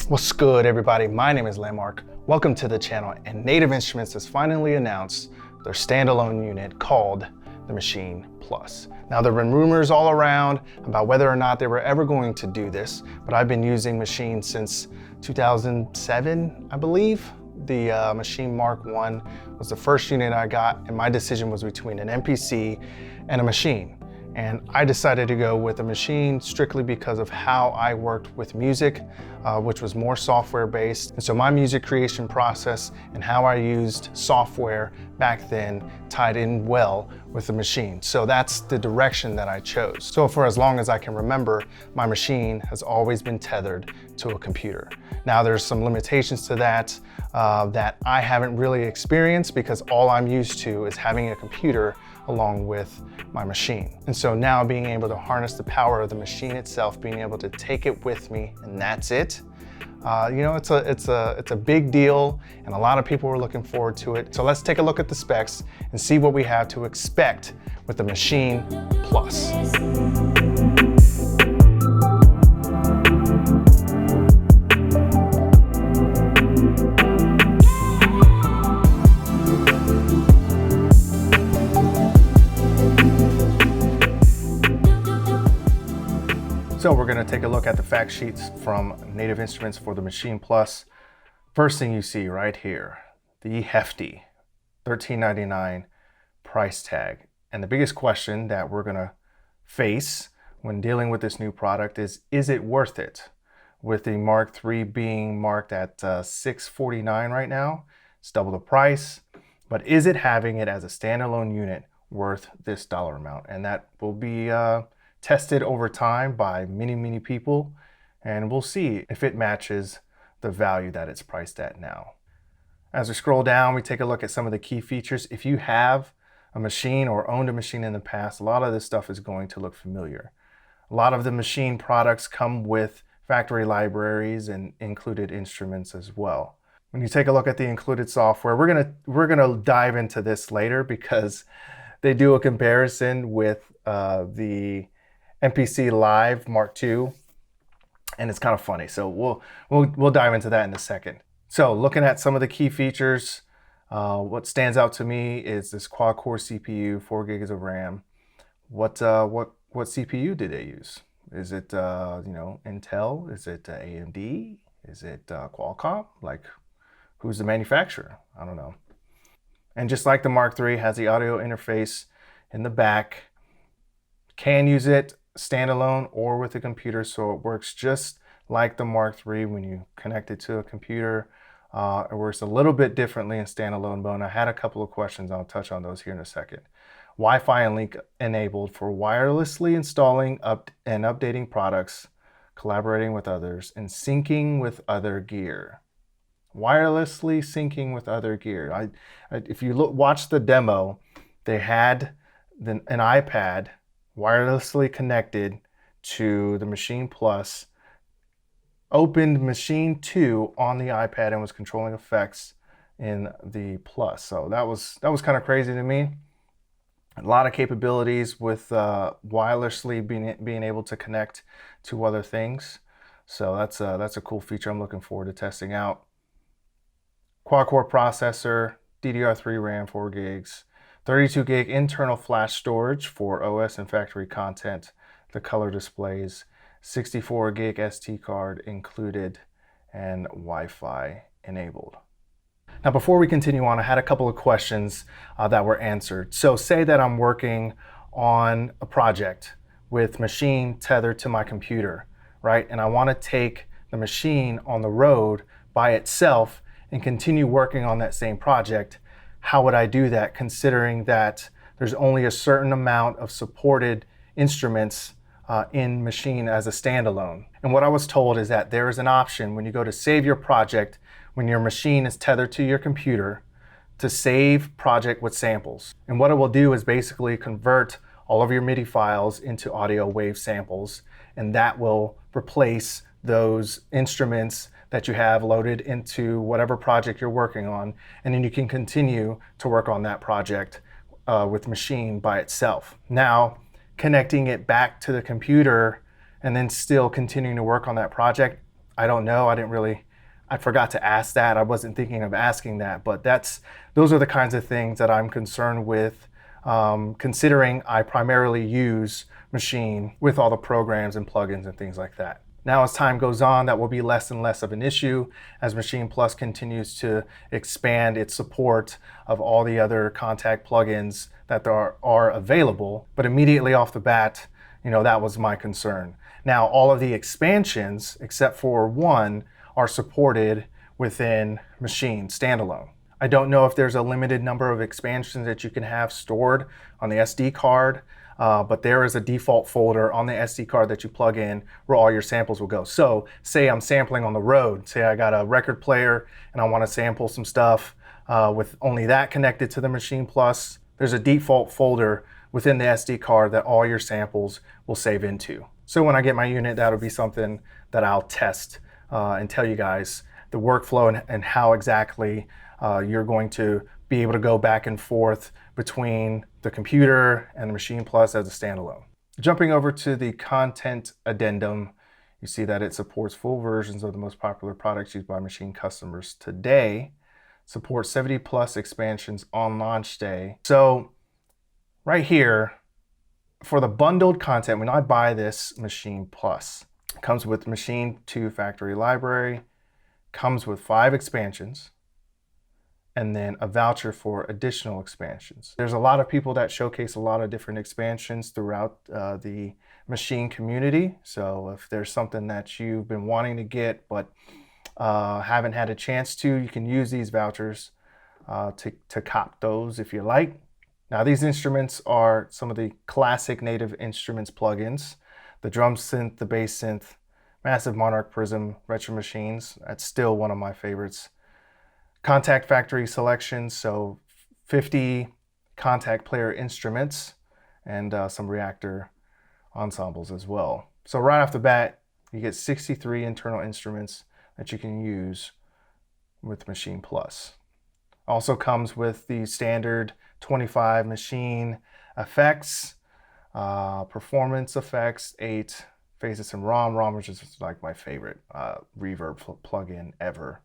What's good, everybody? My name is Landmarq. Welcome to the channel, and Native Instruments has finally announced their standalone unit called the Maschine Plus. Now, there have been rumors all around about whether or not they were ever going to do this, but I've been using Maschine since 2007, I believe. The Maschine Mark I was the first unit I got, and my decision was between an MPC and a Maschine. And I decided to go with a Maschine strictly because of how I worked with music, which was more software based. And so my music creation process and how I used software back then tied in well with the Maschine. So that's the direction that I chose. So for as long as I can remember, my Maschine has always been tethered to a computer. Now there's some limitations to that that I haven't really experienced because all I'm used to is having a computer along with my Maschine. And so now being able to harness the power of the Maschine itself, being able to take it with me, and that's it. It's a big deal, and a lot of people are looking forward to it. So let's take a look at the specs and see what we have to expect with the Maschine Plus. So we're going to take a look at the fact sheets from Native Instruments for the Maschine Plus. First thing you see right here, the hefty $13.99 price tag. And the biggest question that we're going to face when dealing with this new product is it worth it? With the Mark III being marked at $649 right now, it's double the price. But is it having it as a standalone unit worth this dollar amount? And that will be tested over time by many people, and we'll see if it matches the value that it's priced at now. As we scroll down, we take a look at some of the key features. If you have a Maschine or owned a Maschine in the past, a lot of this stuff is going to look familiar. A lot of the Maschine products come with factory libraries and included instruments as well. When you take a look at the included software, we're gonna dive into this later because they do a comparison with the MPC Live Mark II, and it's kind of funny. So we'll dive into that in a second. So looking at some of the key features, what stands out to me is this quad-core CPU, 4 gigs of RAM. What CPU did they use? Is it Intel? Is it AMD? Is it Qualcomm? Like, who's the manufacturer? I don't know. And just like the Mark III, has the audio interface in the back. Can use it standalone or with a computer, so it works just like the Mark III when you connect it to a computer. It works a little bit differently in standalone mode. I had a couple of questions. I'll touch on those here in a second. Wi-Fi and link enabled for wirelessly installing and updating products, collaborating with others, and syncing with other gear. Wirelessly syncing with other gear. If you watch the demo, they had an iPad wirelessly connected to the Maschine Plus, opened Maschine 2 on the iPad and was controlling effects in the Plus. So that was kind of crazy to me. A lot of capabilities with wirelessly being able to connect to other things. So that's a cool feature I'm looking forward to testing out. Quad-core processor, DDR3 RAM, 4 gigs. 32 gig internal flash storage for OS and factory content, the color displays, 64 gig SD card included, and Wi-Fi enabled. Now, before we continue on, I had a couple of questions that were answered. So say that I'm working on a project with Maschine tethered to my computer, right? And I want to take the Maschine on the road by itself and continue working on that same project. How would I do that, considering that there's only a certain amount of supported instruments in Maschine as a standalone? And what I was told is that there is an option when you go to save your project, when your Maschine is tethered to your computer, to save project with samples. And what it will do is basically convert all of your MIDI files into audio wave samples, and that will replace those instruments that you have loaded into whatever project you're working on, and then you can continue to work on that project with Maschine by itself. Now, connecting it back to the computer and then still continuing to work on that project, I don't know. I forgot to ask that. I wasn't thinking of asking that, but those are the kinds of things that I'm concerned with, considering I primarily use Maschine with all the programs and plugins and things like that. Now, as time goes on, that will be less and less of an issue as Maschine Plus continues to expand its support of all the other Kontakt plugins that are available. But immediately off the bat, that was my concern. Now, all of the expansions, except for one, are supported within Maschine standalone. I don't know if there's a limited number of expansions that you can have stored on the SD card, but there is a default folder on the SD card that you plug in where all your samples will go. So say I'm sampling on the road, say I got a record player and I want to sample some stuff with only that connected to the Maschine Plus, there's a default folder within the SD card that all your samples will save into. So when I get my unit, that'll be something that I'll test and tell you guys the workflow and how exactly you're going to be able to go back and forth between the computer and the Maschine Plus as a standalone. Jumping over to the content addendum, you see that it supports full versions of the most popular products used by Maschine customers today, supports 70 plus expansions on launch day. So right here, for the bundled content, when I buy this Maschine Plus, it comes with Maschine 2 factory library, comes with 5 expansions, and then a voucher for additional expansions. There's a lot of people that showcase a lot of different expansions throughout the Maschine community. So if there's something that you've been wanting to get but haven't had a chance to, you can use these vouchers to cop those if you like. Now, these instruments are some of the classic Native Instruments plugins: the drum synth, the bass synth, Massive Monarch Prism, Retro Machines. That's still one of my favorites. Kontakt factory selections, so 50 Kontakt player instruments and some reactor ensembles as well. So right off the bat, you get 63 internal instruments that you can use with Maschine Plus. Also comes with the standard 25 Maschine effects, performance effects, 8 Phases and ROM, which is like my favorite reverb plugin ever.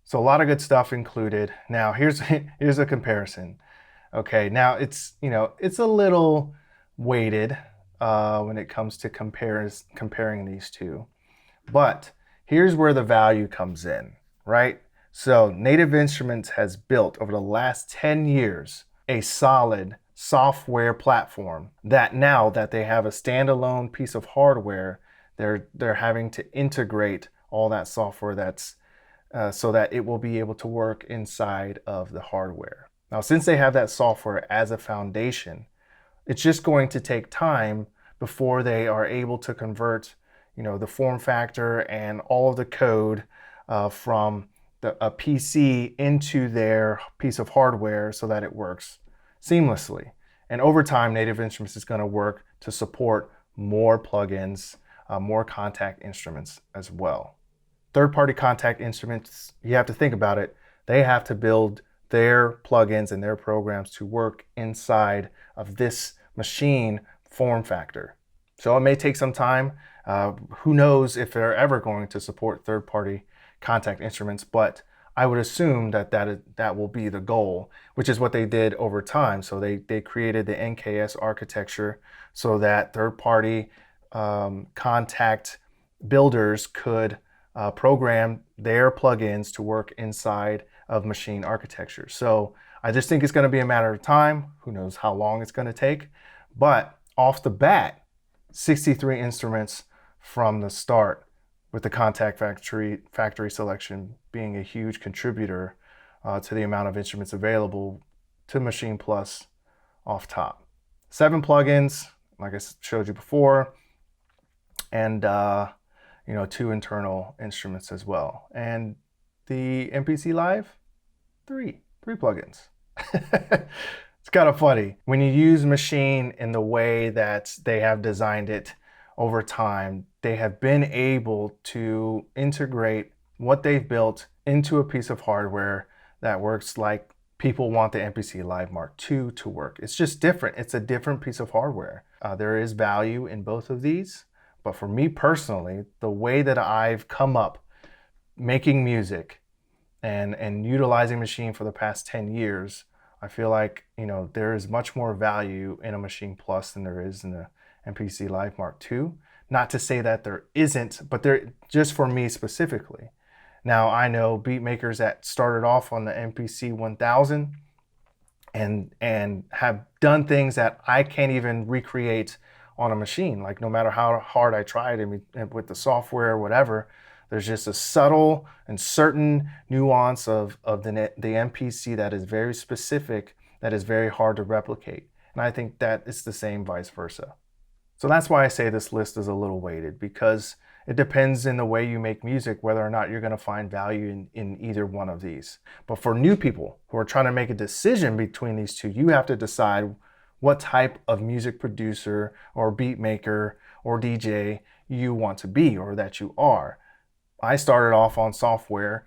So a lot of good stuff included. Now here's a comparison. Okay, now it's a little weighted when it comes to comparing these two, but here's where the value comes in, right? So Native Instruments has built over the last 10 years a solid software platform that now that they have a standalone piece of hardware, they're having to integrate all that software that's so that it will be able to work inside of the hardware. Now, since they have that software as a foundation, it's just going to take time before they are able to convert, the form factor and all of the code from a PC into their piece of hardware so that it works seamlessly. And over time, Native Instruments is going to work to support more plugins, more Kontakt instruments as well. Third-party Kontakt instruments, you have to think about it, they have to build their plugins and their programs to work inside of this Maschine form factor. So it may take some time. Who knows if they're ever going to support third-party Kontakt instruments, but I would assume that will be the goal, which is what they did over time. So they created the NKS architecture so that third-party Kontakt builders could program their plugins to work inside of Maschine architecture. So I just think it's going to be a matter of time. Who knows how long it's going to take, but off the bat, 63 instruments from the start, with the Kontakt factory selection being a huge contributor to the amount of instruments available to Maschine Plus off top. 7 plugins, like I showed you before, and 2 internal instruments as well. And the MPC Live, 3 plugins. It's kind of funny. When you use Maschine in the way that they have designed it over time, they have been able to integrate what they've built into a piece of hardware that works like people want the MPC Landmarq 2 to work. It's just different. It's a different piece of hardware. There is value in both of these, But for me personally, the way that I've come up making music and utilizing Maschine for the past 10 years, I feel like, you know, there is much more value in a Maschine Plus than there is in the MPC Landmarq 2. Not to say that there isn't, but there, just for me specifically. Now, I know beat makers that started off on the MPC 1000 and have done things that I can't even recreate on a Maschine. Like, no matter how hard I tried with the software or whatever, there's just a subtle and certain nuance of the MPC that is very specific, that is very hard to replicate. And I think that it's the same vice versa. So that's why I say this list is a little weighted, because it depends in the way you make music whether or not you're going to find value in either one of these. But for new people who are trying to make a decision between these two, you have to decide what type of music producer or beat maker or DJ you want to be, or that you are. I started off on software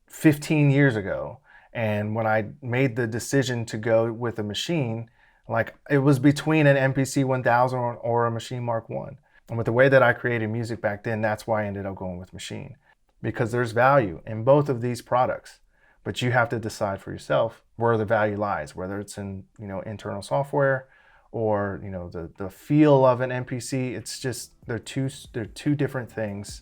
15 years ago, and when I made the decision to go with a Maschine, like, it was between an MPC 1000 or a Maschine Mark 1. And with the way that I created music back then, that's why I ended up going with Maschine, because there's value in both of these products. But you have to decide for yourself where the value lies, whether it's in, you know, internal software or, you know, the feel of an MPC. It's just, they're two different things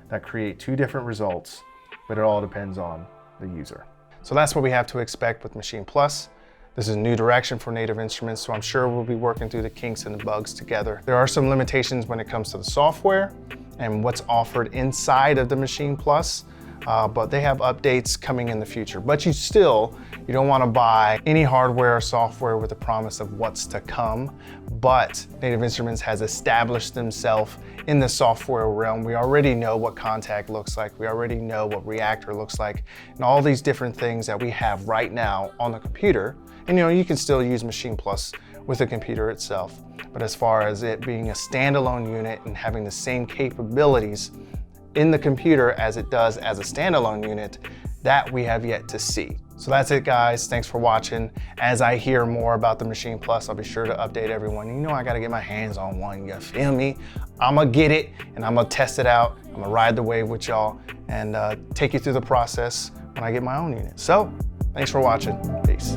that create two different results, but it all depends on the user. So that's what we have to expect with Maschine Plus. This is a new direction for Native Instruments, so I'm sure we'll be working through the kinks and the bugs together. There are some limitations when it comes to the software and what's offered inside of the Maschine Plus, but they have updates coming in the future. But you don't want to buy any hardware or software with the promise of what's to come. But Native Instruments has established themselves in the software realm. We already know what Contact looks like. We already know what Reactor looks like, and all these different things that we have right now on the computer. And, you know, you can still use Maschine Plus with the computer itself. But as far as it being a standalone unit and having the same capabilities in the computer as it does as a standalone unit, that we have yet to see. So that's it, guys. Thanks for watching. As I hear more about the Maschine Plus, I'll be sure to update everyone. You know, I gotta get my hands on one, you feel me? I'ma get it and I'm gonna test it out. I'm gonna ride the wave with y'all and take you through the process when I get my own unit. So thanks for watching. Peace.